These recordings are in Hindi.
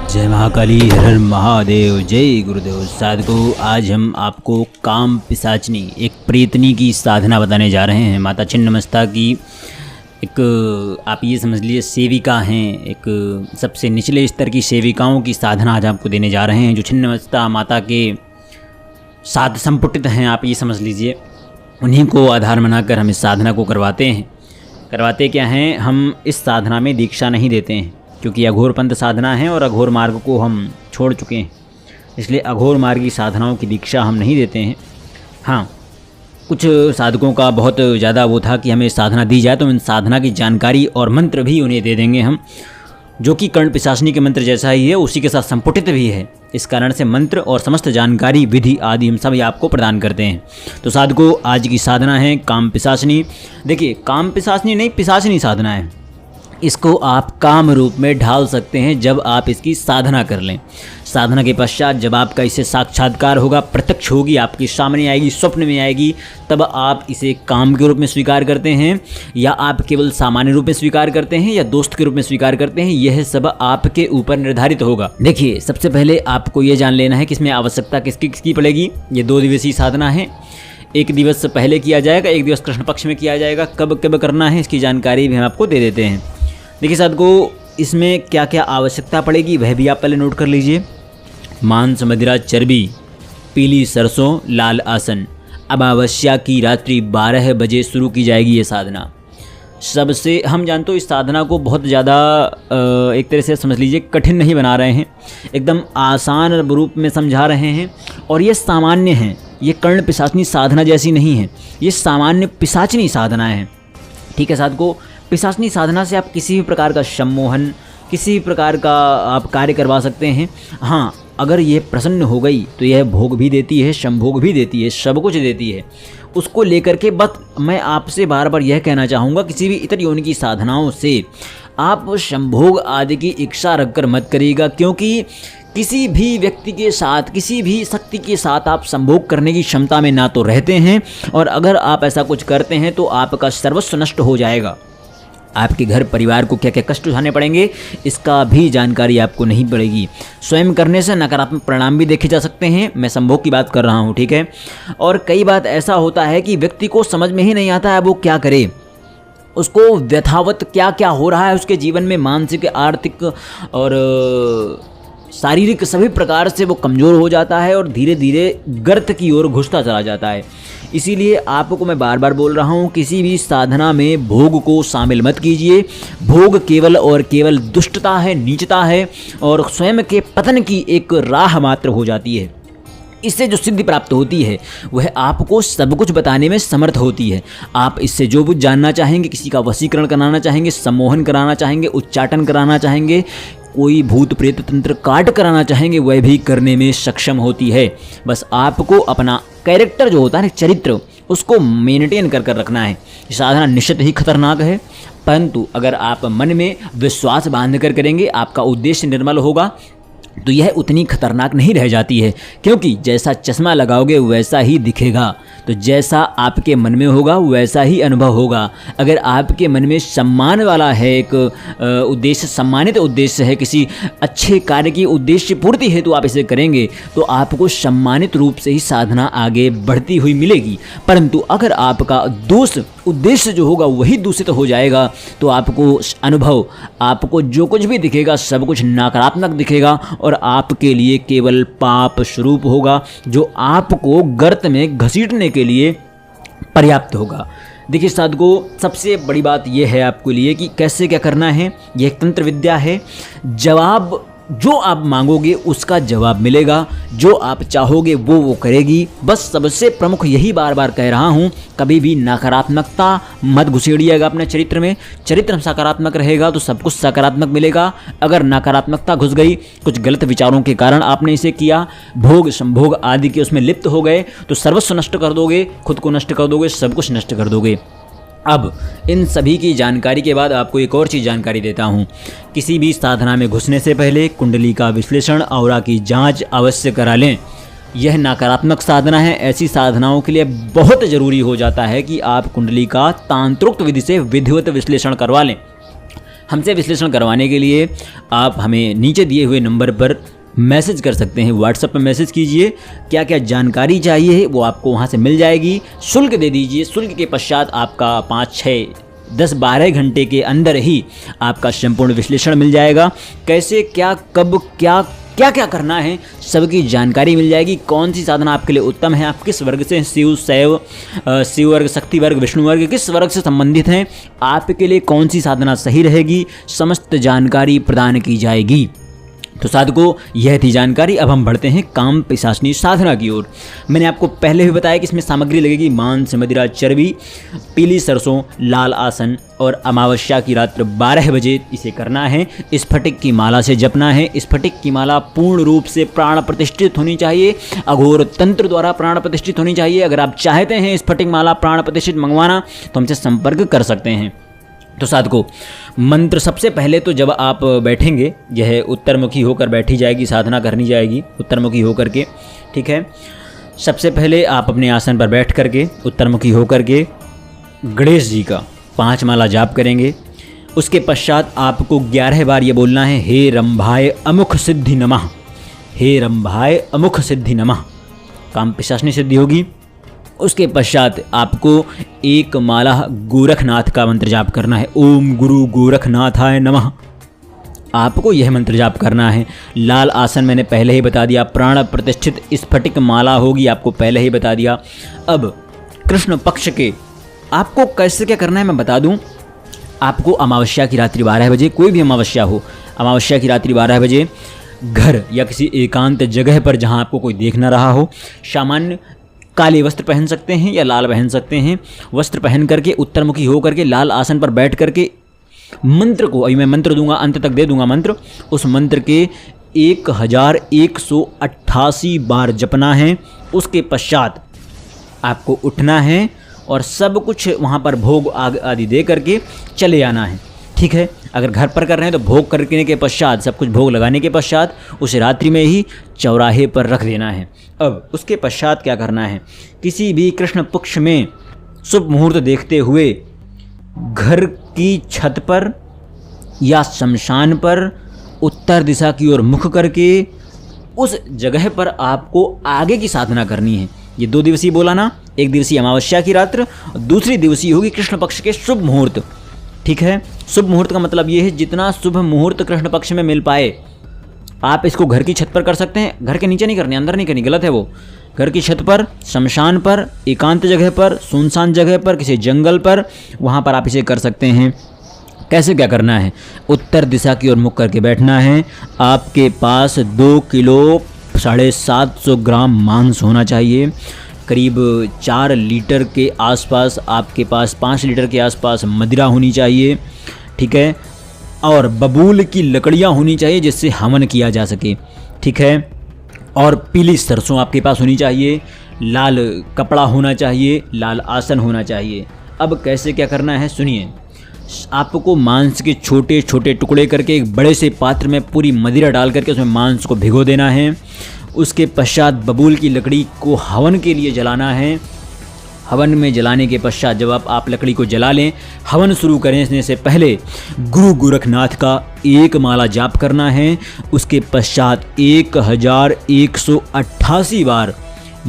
जय महाकाली, हर हर महादेव, जय गुरुदेव। साधकों, आज हम आपको काम पिशाचनी, एक प्रेतनी की साधना बताने जा रहे हैं। माता छिन्नमस्ता की एक, आप ये समझ लीजिए, सेविका हैं। एक सबसे निचले स्तर की सेविकाओं की साधना आज आपको देने जा रहे हैं, जो छिन्नमस्ता माता के साथ संपुटित हैं। आप ये समझ लीजिए, उन्हीं को आधार बनाकर हम इस साधना को करवाते हैं। करवाते क्या हैं, हम इस साधना में दीक्षा नहीं देते हैं, क्योंकि अघोर पंथ साधना है और अघोर मार्ग को हम छोड़ चुके हैं, इसलिए अघोर मार्ग की साधनाओं की दीक्षा हम नहीं देते हैं। हाँ, कुछ साधकों का बहुत ज़्यादा वो था कि हमें साधना दी जाए, तो इन साधना की जानकारी और मंत्र भी उन्हें दे देंगे हम, जो कि कर्ण पिशाचनी के मंत्र जैसा ही है, उसी के साथ संपुटित भी है। इस कारण से मंत्र और समस्त जानकारी, विधि आदि हम सब आपको प्रदान करते हैं। तो साधकों, आज की साधना है काम पिशाचनी। देखिए, काम पिशाचनी नहीं, पिशाचनी साधना है। इसको आप काम रूप में ढाल सकते हैं जब आप इसकी साधना कर लें। साधना के पश्चात जब आपका इसे साक्षात्कार होगा, प्रत्यक्ष होगी, आपके सामने आएगी, स्वप्न में आएगी, तब आप इसे काम के रूप में स्वीकार करते हैं, या आप केवल सामान्य रूप में स्वीकार करते हैं, या दोस्त के रूप में स्वीकार करते हैं। यह सब आपके ऊपर निर्धारित होगा। देखिए, सबसे पहले आपको ये जान लेना है कि इसमें आवश्यकता किसकी किसकी पड़ेगी। ये 2 दिवसीय साधना है। 1 दिवस पहले किया जाएगा, 1 दिवस कृष्ण पक्ष में किया जाएगा। कब कब करना है, इसकी जानकारी भी हम आपको दे देते हैं। देखिए साधकों, इसमें क्या क्या आवश्यकता पड़ेगी वह भी आप पहले नोट कर लीजिए। मांस, मदिरा, चर्बी, पीली सरसों, लाल आसन। अमावस्या की रात्रि 12 बजे शुरू की जाएगी ये साधना। सबसे हम जानते हो, इस साधना को बहुत ज़्यादा एक तरह से समझ लीजिए कठिन नहीं बना रहे हैं, एकदम आसान रूप में समझा रहे हैं। और ये सामान्य हैं, ये कर्ण पिशाचनी साधना जैसी नहीं है, ये सामान्य पिशाचनी साधना है। ठीक है साधकों, पिशाचनी साधना से आप किसी भी प्रकार का सम्मोहन, किसी भी प्रकार का आप कार्य करवा सकते हैं। हाँ, अगर ये प्रसन्न हो गई तो यह भोग भी देती है, संभोग भी देती है, सब कुछ देती है। उसको लेकर के बस मैं आपसे बार बार यह कहना चाहूँगा, किसी भी इतर योनि की साधनाओं से आप संभोग आदि की इच्छा रखकर मत करिएगा, क्योंकि किसी भी व्यक्ति के साथ, किसी भी शक्ति के साथ आप संभोग करने की क्षमता में ना तो रहते हैं, और अगर आप ऐसा कुछ करते हैं तो आपका सर्वस्व नष्ट हो जाएगा। आपके घर परिवार को क्या क्या कष्ट उठाने पड़ेंगे, इसका भी जानकारी आपको नहीं पड़ेगी। स्वयं करने से नकारात्मक परिणाम भी देखे जा सकते हैं। मैं संभोग की बात कर रहा हूँ, ठीक है। और कई बात ऐसा होता है कि व्यक्ति को समझ में ही नहीं आता है वो क्या करे, उसको व्यथावत क्या क्या हो रहा है उसके जीवन में, मानसिक, आर्थिक और शारीरिक सभी प्रकार से वो कमज़ोर हो जाता है और धीरे धीरे गर्त की ओर घुसता चला जाता है। इसीलिए आपको मैं बार बार बोल रहा हूँ, किसी भी साधना में भोग को शामिल मत कीजिए। भोग केवल और केवल दुष्टता है, नीचता है, और स्वयं के पतन की एक राह मात्र हो जाती है। इससे जो सिद्धि प्राप्त होती है वह आपको सब कुछ बताने में समर्थ होती है। आप इससे जो कुछ जानना चाहेंगे, किसी का वशीकरण कराना चाहेंगे, सम्मोहन कराना चाहेंगे, उच्चाटन कराना चाहेंगे, कोई भूत प्रेत तंत्र काट कराना चाहेंगे, वह भी करने में सक्षम होती है। बस आपको अपना कैरेक्टर जो होता है, चरित्र, उसको मेंटेन कर कर रखना है। साधना निश्चित ही खतरनाक है, परंतु अगर आप मन में विश्वास बांध कर करेंगे, आपका उद्देश्य निर्मल होगा, तो यह उतनी खतरनाक नहीं रह जाती है। क्योंकि जैसा चश्मा लगाओगे वैसा ही दिखेगा, तो जैसा आपके मन में होगा वैसा ही अनुभव होगा। अगर आपके मन में सम्मान वाला है, एक उद्देश्य, सम्मानित उद्देश्य है, किसी अच्छे कार्य की उद्देश्य पूर्ति हेतु आप इसे करेंगे, तो आपको सम्मानित रूप से ही साधना आगे बढ़ती हुई मिलेगी। परंतु अगर आपका दोष उद्देश्य जो होगा वही दूषित हो जाएगा, तो आपको अनुभव, आपको जो कुछ भी दिखेगा सब कुछ नकारात्मक दिखेगा, और आपके लिए केवल पाप स्वरूप होगा, जो आपको गर्त में घसीटने के लिए पर्याप्त होगा। देखिए साधकों, सबसे बड़ी बात यह है आपके लिए कि कैसे क्या करना है। यह एक तंत्र विद्या है। जवाब जो आप मांगोगे उसका जवाब मिलेगा, जो आप चाहोगे वो करेगी। बस सबसे प्रमुख यही बार बार कह रहा हूँ, कभी भी नकारात्मकता मत घुसेड़िएगा अपने चरित्र में। चरित्र सकारात्मक रहेगा तो सब कुछ सकारात्मक मिलेगा। अगर नकारात्मकता घुस गई, कुछ गलत विचारों के कारण आपने इसे किया, भोग संभोग आदि के उसमें लिप्त हो गए, तो सर्वस्व नष्ट कर दोगे, खुद को नष्ट कर दोगे, सब कुछ नष्ट कर दोगे। अब इन सभी की जानकारी के बाद आपको एक और चीज़ जानकारी देता हूँ। किसी भी साधना में घुसने से पहले कुंडली का विश्लेषण, औरा की जांच अवश्य करा लें। यह नकारात्मक साधना है। ऐसी साधनाओं के लिए बहुत ज़रूरी हो जाता है कि आप कुंडली का तांत्रोक्त विधि से विधिवत विश्लेषण करवा लें। हमसे विश्लेषण करवाने के लिए आप हमें नीचे दिए हुए नंबर पर मैसेज कर सकते हैं, व्हाट्सएप पर मैसेज कीजिए। क्या क्या जानकारी चाहिए वो आपको वहाँ से मिल जाएगी। शुल्क दे दीजिए। शुल्क के पश्चात आपका 5, 6, 10, 12 घंटे के अंदर ही आपका संपूर्ण विश्लेषण मिल जाएगा। कैसे, क्या, कब, क्या क्या करना है, सबकी जानकारी मिल जाएगी। कौन सी साधना आपके लिए उत्तम है, आप किस वर्ग से, शिव, शैव, शिव वर्ग, शक्ति वर्ग, विष्णु वर्ग, किस वर्ग से संबंधित हैं, आपके लिए कौन सी साधना सही रहेगी, समस्त जानकारी प्रदान की जाएगी। तो साधकों, यह थी जानकारी। अब हम बढ़ते हैं काम पिशाचनी साधना की ओर। मैंने आपको पहले भी बताया कि इसमें सामग्री लगेगी मांस, मदिरा, चर्बी, पीली सरसों, लाल आसन और अमावस्या की रात्र 12 बजे इसे करना है। स्फटिक की माला से जपना है। स्फटिक की माला पूर्ण रूप से प्राण प्रतिष्ठित होनी चाहिए, अघोर तंत्र द्वारा प्राण प्रतिष्ठित होनी चाहिए। अगर आप चाहते हैं स्फटिक माला प्राण प्रतिष्ठित मंगवाना तो हमसे संपर्क कर सकते हैं। तो साधकों, मंत्र सबसे पहले तो जब आप बैठेंगे, यह उत्तरमुखी होकर बैठी जाएगी, साधना करनी जाएगी उत्तरमुखी होकर के, ठीक है। सबसे पहले आप अपने आसन पर बैठ करके उत्तरमुखी होकर के गणेश जी का 5 माला जाप करेंगे। उसके पश्चात आपको 11 बार ये बोलना है, हे रंभाय अमुख सिद्धि नमः, हे रंभाय अमुख सिद्धि नमः। काम पिशाचनी सिद्धि होगी। उसके पश्चात आपको एक माला गोरखनाथ का मंत्र जाप करना है। ओम गुरु गोरखनाथाय नमः। आपको यह मंत्र जाप करना है। लाल आसन मैंने पहले ही बता दिया। प्राण प्रतिष्ठित स्फटिक माला होगी, आपको पहले ही बता दिया। अब कृष्ण पक्ष के आपको कैसे क्या करना है मैं बता दूं। आपको अमावस्या की रात्रि 12 बजे, कोई भी अमावस्या हो, अमावस्या की रात्रि 12 बजे घर या किसी एकांत जगह पर जहां आपको कोई देख ना रहा हो, सामान्य काले वस्त्र पहन सकते हैं या लाल पहन सकते हैं। वस्त्र पहन करके उत्तरमुखी हो करके लाल आसन पर बैठ करके मंत्र को, अभी मैं मंत्र दूंगा, अंत तक दे दूंगा मंत्र, उस मंत्र के 1188 बार जपना है। उसके पश्चात आपको उठना है और सब कुछ वहाँ पर भोग आदि दे करके चले आना है, ठीक है। अगर घर पर कर रहे हैं तो भोग करने के पश्चात, सब कुछ भोग लगाने के पश्चात उस रात्रि में ही चौराहे पर रख देना है। अब उसके पश्चात क्या करना है, किसी भी कृष्ण पक्ष में शुभ मुहूर्त देखते हुए घर की छत पर या शमशान पर उत्तर दिशा की ओर मुख करके उस जगह पर आपको आगे की साधना करनी है। ये 2 दिवसीय बोला ना, एक दिवसीय अमावस्या की रात्र, दूसरी दिवसीय होगी कृष्ण पक्ष के शुभ मुहूर्त, ठीक है। शुभ मुहूर्त का मतलब ये है जितना शुभ मुहूर्त कृष्ण पक्ष में मिल पाए। आप इसको घर की छत पर कर सकते हैं, घर के नीचे नहीं करनी, अंदर नहीं करनी, गलत है वो। घर की छत पर, शमशान पर, एकांत जगह पर, सुनसान जगह पर, किसी जंगल पर, वहाँ पर आप इसे कर सकते हैं। कैसे क्या करना है, उत्तर दिशा की ओर मुख करके बैठना है। आपके पास 2 किलो 750 ग्राम मांस होना चाहिए। करीब 4 लीटर के आसपास आपके पास, 5 लीटर के आसपास मदिरा होनी चाहिए, ठीक है। और बबूल की लकड़ियाँ होनी चाहिए जिससे हवन किया जा सके, ठीक है। और पीली सरसों आपके पास होनी चाहिए। लाल कपड़ा होना चाहिए, लाल आसन होना चाहिए। अब कैसे क्या करना है सुनिए। आपको मांस के छोटे छोटे टुकड़े करके एक बड़े से पात्र में पूरी मदिरा डाल करके उसमें मांस को भिगो देना है। उसके पश्चात बबूल की लकड़ी को हवन के लिए जलाना है। हवन में जलाने के पश्चात जब आप लकड़ी को जला लें, हवन शुरू करने से पहले गुरु गोरखनाथ का 1 माला जाप करना है। उसके पश्चात 1188 बार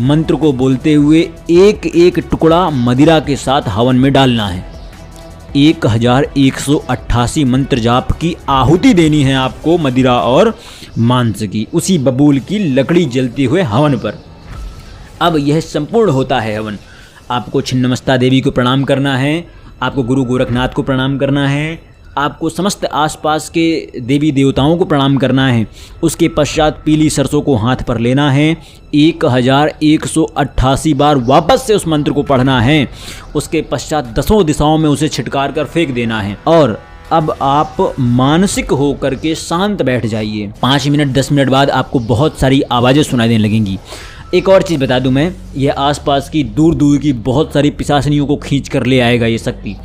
मंत्र को बोलते हुए एक एक टुकड़ा मदिरा के साथ हवन में डालना है। 1188 मंत्र जाप की आहुति देनी है आपको मदिरा और मांस की, उसी बबूल की लकड़ी जलते हुए हवन पर। अब यह संपूर्ण होता है हवन। आपको छिन्नमस्ता देवी को प्रणाम करना है, आपको गुरु गोरखनाथ को प्रणाम करना है, आपको समस्त आसपास के देवी देवताओं को प्रणाम करना है। उसके पश्चात पीली सरसों को हाथ पर लेना है। 1188 बार वापस से उस मंत्र को पढ़ना है। उसके पश्चात 10 दिशाओं में उसे छिटकार कर फेंक देना है। और अब आप मानसिक होकर के शांत बैठ जाइए। 5 मिनट 10 मिनट बाद आपको बहुत सारी आवाज़ें सुनाई देने लगेंगी। एक और चीज़ बता दूं मैं, यह आसपास की दूर दूर की बहुत सारी पिशाचनियों को खींच कर ले आएगा ये शक्ति।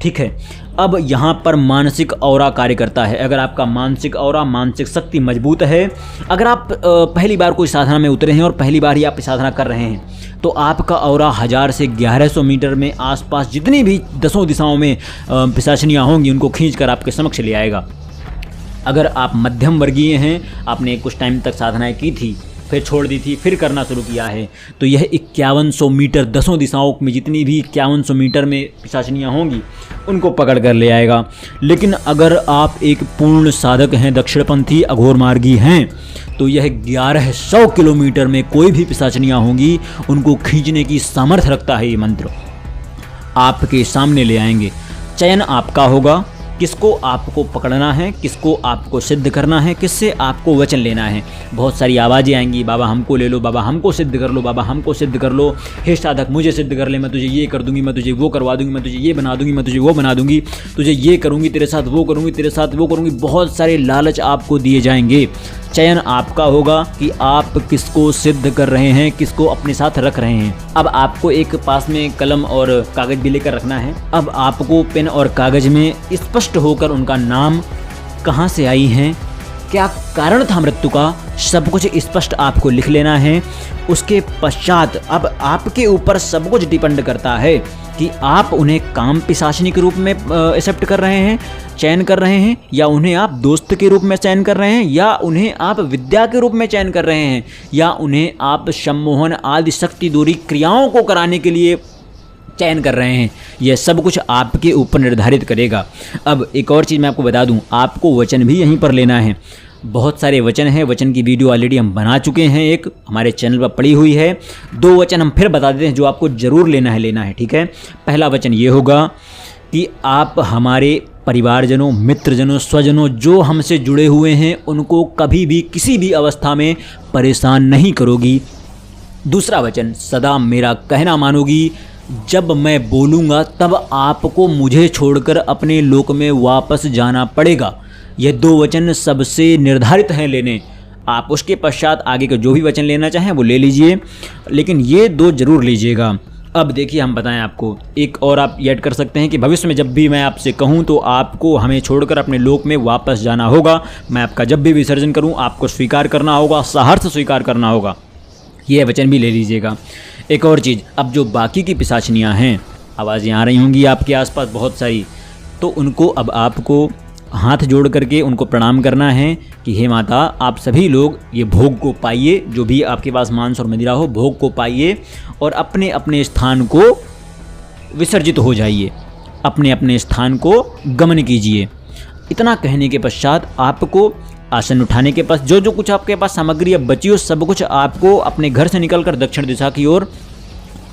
ठीक है। अब यहाँ पर मानसिक औरा कार्य करता है। अगर आपका मानसिक औरा, मानसिक शक्ति मजबूत है, अगर आप पहली बार कोई साधना में उतरे हैं और पहली बार ही आप साधना कर रहे हैं, तो आपका औरा 1000 से 1100 मीटर में आसपास जितनी भी 10 दिशाओं में पिशाचनियाँ होंगी उनको खींचकर आपके समक्ष ले आएगा। अगर आप मध्यम वर्गीय हैं, आपने कुछ टाइम तक साधनाएं की थी, फिर छोड़ दी थी, फिर करना शुरू किया है, तो यह 5100 मीटर 10 दिशाओं में जितनी भी 5100 मीटर में पिशाचनियाँ होंगी उनको पकड़ कर ले आएगा। लेकिन अगर आप एक पूर्ण साधक हैं, दक्षिणपंथी अघोर मार्गी हैं, तो यह 1100 किलोमीटर में कोई भी पिशाचनियाँ होंगी उनको खींचने की सामर्थ्य रखता है। ये मंत्र आपके सामने ले आएंगे। चयन आपका होगा, किसको आपको पकड़ना है, किसको आपको सिद्ध करना है, किससे आपको वचन लेना है। बहुत सारी आवाज़ें आएंगी, बाबा हमको ले लो, बाबा हमको सिद्ध कर लो, बाबा हमको सिद्ध कर लो, हे साधक मुझे सिद्ध कर ले, मैं तुझे ये कर दूंगी, मैं तुझे वो करवा दूंगी, मैं तुझे ये बना दूंगी, मैं तुझे वो बना दूंगी, तुझे ये करूंगी, तेरे साथ वो करूंगी, तेरे साथ वो करूंगी। बहुत सारे लालच आपको दिए जाएंगे। चयन आपका होगा कि आप किसको सिद्ध कर रहे हैं, किसको अपने साथ रख रहे हैं। अब आपको एक पास में कलम और कागज भी लेकर रखना है। अब आपको पेन और कागज में स्पष्ट होकर उनका नाम, कहाँ से आई हैं, क्या कारण था मृत्यु का, सब कुछ स्पष्ट आपको लिख लेना है। उसके पश्चात अब आपके ऊपर सब कुछ डिपेंड करता है कि आप उन्हें काम पिशाचिनी के रूप में एक्सेप्ट कर रहे हैं, चयन कर रहे हैं, या उन्हें आप दोस्त के रूप में चयन कर रहे हैं, या उन्हें आप विद्या के रूप में चयन कर रहे हैं, या उन्हें आप सम्मोहन आदि शक्ति दूरी क्रियाओं को कराने के लिए चयन कर रहे हैं। यह सब कुछ आपके ऊपर निर्धारित करेगा। अब एक और चीज़ मैं आपको बता दूं, आपको वचन भी यहीं पर लेना है। बहुत सारे वचन हैं, वचन की वीडियो ऑलरेडी हम बना चुके हैं, एक हमारे चैनल पर पड़ी हुई है। 2 वचन हम फिर बता देते हैं जो आपको ज़रूर लेना है, ठीक है। पहला वचन ये होगा कि आप हमारे परिवारजनों, मित्रजनों, स्वजनों जो हमसे जुड़े हुए हैं उनको कभी भी किसी भी अवस्था में परेशान नहीं करोगी। दूसरा वचन, सदा मेरा कहना मानोगी, जब मैं बोलूँगा तब आपको मुझे छोड़कर अपने लोक में वापस जाना पड़ेगा। ये 2 वचन सबसे निर्धारित हैं लेने। आप उसके पश्चात आगे का जो भी वचन लेना चाहें वो ले लीजिए, लेकिन ये 2 जरूर लीजिएगा। अब देखिए हम बताएं आपको, एक और आप ऐड कर सकते हैं कि भविष्य में जब भी मैं आपसे कहूं तो आपको हमें छोड़कर अपने लोक में वापस जाना होगा। मैं आपका जब भी विसर्जन करूं आपको स्वीकार करना होगा, सहर्ष स्वीकार करना होगा। ये वचन भी ले लीजिएगा। एक और चीज़, अब जो बाकी की पिशाचनियाँ हैं, आवाज़ें आ रही होंगी आपके आसपास बहुत सारी, तो उनको अब आपको हाथ जोड़ करके उनको प्रणाम करना है कि हे माता, आप सभी लोग ये भोग को पाइए, जो भी आपके पास मांस और मदिरा हो भोग को पाइए और अपने अपने स्थान को विसर्जित हो जाइए, अपने अपने स्थान को गमन कीजिए। इतना कहने के पश्चात आपको आसन उठाने के पास जो जो कुछ आपके पास सामग्री अब बची हो सब कुछ आपको अपने घर से निकलकर दक्षिण दिशा की ओर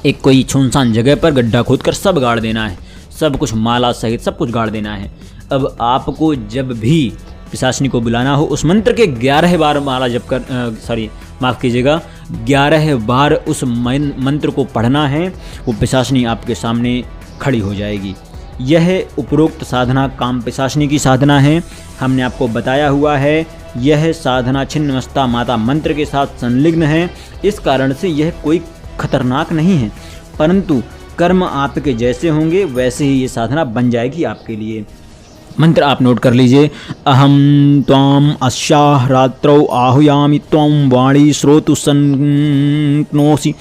एक कोई सुनसान जगह पर गड्ढा खोदकर सब गाड़ देना है। सब कुछ माला सहित सब कुछ गाड़ देना है। अब आपको जब भी पिशाचिनी को बुलाना हो उस मंत्र के 11 बार माला जप कर माफ़ कीजिएगा 11 बार उस मंत्र को पढ़ना है। वो पिशाचिनी आपके सामने खड़ी हो जाएगी। यह उपरोक्त साधना काम पिशाचिनी की साधना है। हमने आपको बताया हुआ है यह साधना छिन्नमस्ता माता मंत्र के साथ संलग्न है। इस कारण से यह कोई खतरनाक नहीं है, परंतु कर्म आपके जैसे होंगे वैसे ही ये साधना बन जाएगी आपके लिए। मंत्र आप नोट कर लीजिए। अहम त्वाम अस्याह रात्रौ आहुयामि त्वं वाणी श्रोतु शक्नोषि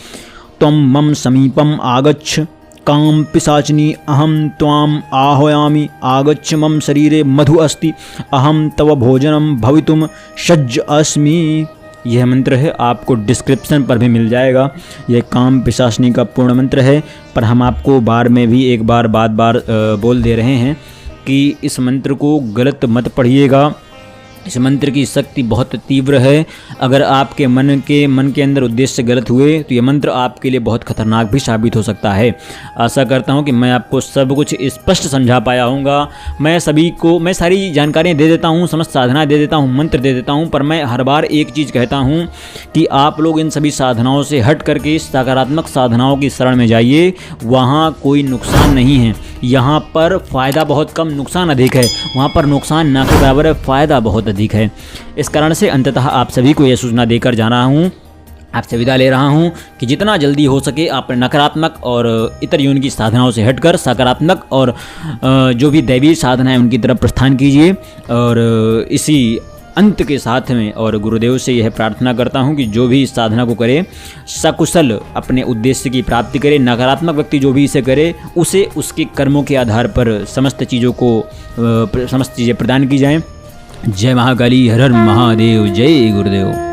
त्वं मम समीपम आगच्छ काम पिशाचिनी अहम त्वाम आह्वयामि आगच्छ मम शरीरे मधु अस्ति अहम तव भोजनम भवितुम सज्ज अस्मि। यह मंत्र है, आपको डिस्क्रिप्शन पर भी मिल जाएगा। यह काम पिशाचिनी का पूर्ण मंत्र है, पर हम आपको बार में भी एक बार बार बोल दे रहे हैं कि इस मंत्र को गलत मत पढ़िएगा। इस मंत्र की शक्ति बहुत तीव्र है। अगर आपके मन के अंदर उद्देश्य गलत हुए तो ये मंत्र आपके लिए बहुत खतरनाक भी साबित हो सकता है। आशा करता हूँ कि मैं आपको सब कुछ स्पष्ट समझा पाया होऊंगा। मैं सारी जानकारियाँ दे देता हूँ, समस्त साधना दे देता हूँ, मंत्र दे देता हूँ, पर मैं हर बार एक चीज़ कहता हूँ कि आप लोग इन सभी साधनाओं से हट करके सकारात्मक साधनाओं की शरण में जाइए। वहाँ कोई नुकसान नहीं है। यहाँ पर फ़ायदा बहुत कम, नुकसान अधिक है। वहाँ पर नुकसान ना के बराबर है, फ़ायदा बहुत अधिक है। इस कारण से अंततः आप सभी को यह सूचना देकर जाना हूँ आपसे विदा ले रहा हूँ कि जितना जल्दी हो सके आप नकारात्मक और इतर योनि की साधनाओं से हटकर सकारात्मक और जो भी दैवीय साधना है उनकी तरफ प्रस्थान कीजिए। और इसी अंत के साथ में और गुरुदेव से यह प्रार्थना करता हूं कि जो भी इस साधना को करे सकुशल अपने उद्देश्य की प्राप्ति करे। नकारात्मक व्यक्ति जो भी इसे करे उसे उसके कर्मों के आधार पर समस्त चीज़ें प्रदान की जाएं। जय महाकाली, हर हर महादेव, जय गुरुदेव।